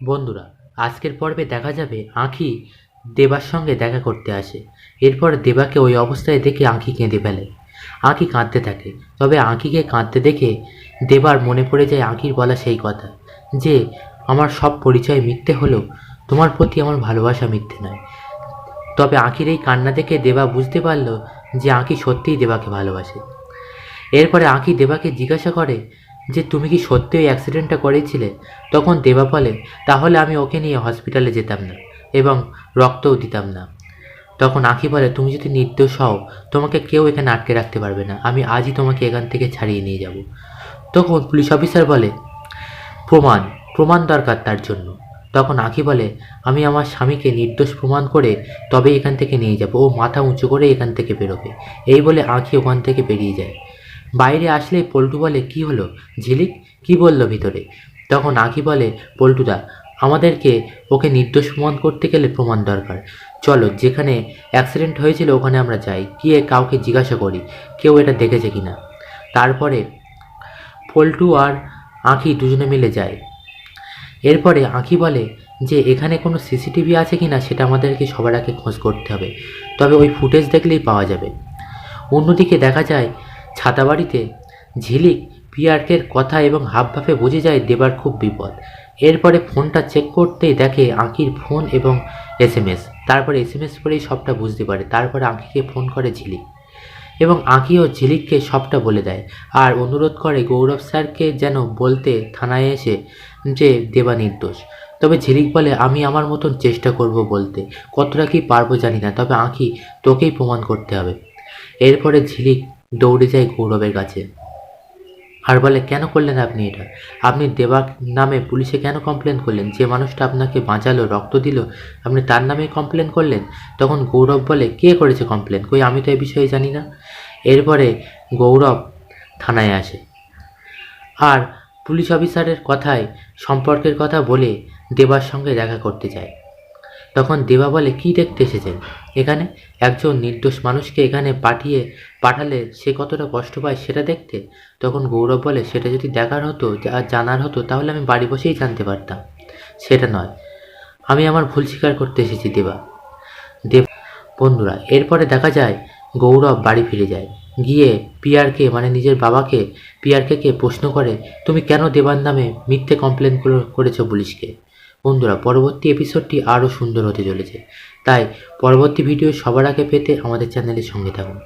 বন্ধুরা, আজকের পর্বে দেখা যাবে আঁখি দেবার সঙ্গে দেখা করতে আসে। এরপর দেবাকে ওই অবস্থায় দেখে আঁখি কেঁদে ফেলে। আঁখি কাঁদতে থাকে। তবে আঁখিকে কাঁদতে দেখে দেবার মনে পড়ে যায় আঁখির বলা সেই কথা যে আমার সব পরিচয় মিথ্যে হলেও তোমার প্রতি আমার ভালোবাসা মিথ্যে নয়। তবে আঁখির এই কান্না দেখে দেবা বুঝতে পারল যে আঁখি সত্যিই দেবাকে ভালোবাসে। এরপরে আঁখি দেবাকে জিজ্ঞাসা করে যে তুমি কি সত্যি ওই অ্যাক্সিডেন্টটা করেছিলে? তখন দেবা বলে তাহলে আমি ওকে নিয়ে হসপিটালে যেতাম না এবং রক্তও দিতাম না। তখন আঁখি বলে তুমি যদি নির্দোষ হও তোমাকে কেউ এখানে আটকে রাখতে পারবে না, আমি আজই তোমাকে এখান থেকে ছাড়িয়ে নিয়ে যাব। তখন পুলিশ অফিসার বলে প্রমাণ প্রমাণ দরকার তার জন্য। তখন আঁখি বলে আমি আমার স্বামীকে নির্দোষ প্রমাণ করে তবে এখান থেকে নিয়ে যাব, ও মাথা উঁচু করে এখান থেকে বেরোবে। এই বলে আঁখি ওখান থেকে বেরিয়ে যায়। বাইরে আসলেই পল্টু বলে কি হলো ঝিলিক, কি বললো ভিতরে? তখন আঁখি বলে পল্টুদা, আমাদেরকে ওকে নির্দোষ প্রমাণ করতে গেলে প্রমাণ দরকার। চলো যেখানে অ্যাক্সিডেন্ট হয়েছিল ওখানে আমরা যাই, গিয়ে কাউকে জিজ্ঞাসা করি কেউ এটা দেখেছে কিনা। তারপরে পল্টু আর আঁখি দুজনে মিলে যায়। এরপরে আঁখি বলে যে এখানে কোনো সিসিটিভি আছে কিনা সেটা আমাদেরকে সবার আগে খোঁজ করতে হবে, তবে ওই ফুটেজ দেখলেই পাওয়া যাবে। অন্যদিকে দেখা যায় ছাতাবাড়িতে ঝিলিক পিয়ার্কের কথা এবং হাবভাবে বুঝে যায় দেবার খুব বিপদ। এরপরে ফোনটা চেক করতেই দেখে আঁখির ফোন এবং এসএমএস। তারপরে এসএমএস পড়েই সবটা বুঝতে পারে। তারপরে আঁখিকে ফোন করে ঝিলিক এবং আঁখি ও ঝিলিককে সবটা বলে দেয় আর অনুরোধ করে গৌরব স্যারকে যেন বলতে থানায় এসে যে দেবা নির্দোষ। তবে ঝিলিক বলে আমি আমার মতন চেষ্টা করব বলতে, কতটা কি পারবো জানি না, তবে আঁখি তোকেই প্রমাণ করতে হবে। এরপরে ঝিলিক দৌড়ে যায় গৌরবের কাছে আর বলে কেন করলেন আপনি এটা? আপনি দেবার নামে পুলিশে কেন কমপ্লেন করলেন? যে মানুষটা আপনাকে বাঁচালো, রক্ত দিল, আপনি তার নামে কমপ্লেন করলেন? তখন গৌরব বলে কে করেছে কমপ্লেন? কই আমি তো এই বিষয়ে জানি না। এরপরে গৌরব থানায় আসে আর পুলিশ অফিসারের কথায় সম্পর্কের কথা বলে দেবার সঙ্গে দেখা করতে যায়। তখন দেবা বলে কি দেখতে এসেছেন এখানে? একজন নির্দোষ মানুষকে এখানে পাঠালে সে কতটা কষ্ট পায় সেটা দেখতে? তখন গৌরব বলে সেটা যদি দেখার হতো আর জানার হতো তাহলে আমি বাড়ি বসেই জানতে পারতাম, সেটা নয়। আমি আমার ভুল স্বীকার করতে এসেছি দেবা। বন্ধুরা, এরপরে দেখা যায় গৌরব বাড়ি ফিরে যায়। গিয়ে পিয়ারকে মানে নিজের বাবাকে পিয়ারকে প্রশ্ন করে তুমি কেন দেবার নামে মিথ্যে কমপ্লেন করেছো পুলিশকে? বন্ধুরা, পরবর্তী এপিসোডটি আরও সুন্দর হতে চলেছে, তাই পরবর্তী ভিডিও সবার আগে পেতে আমাদের চ্যানেলের সঙ্গে থাকুন।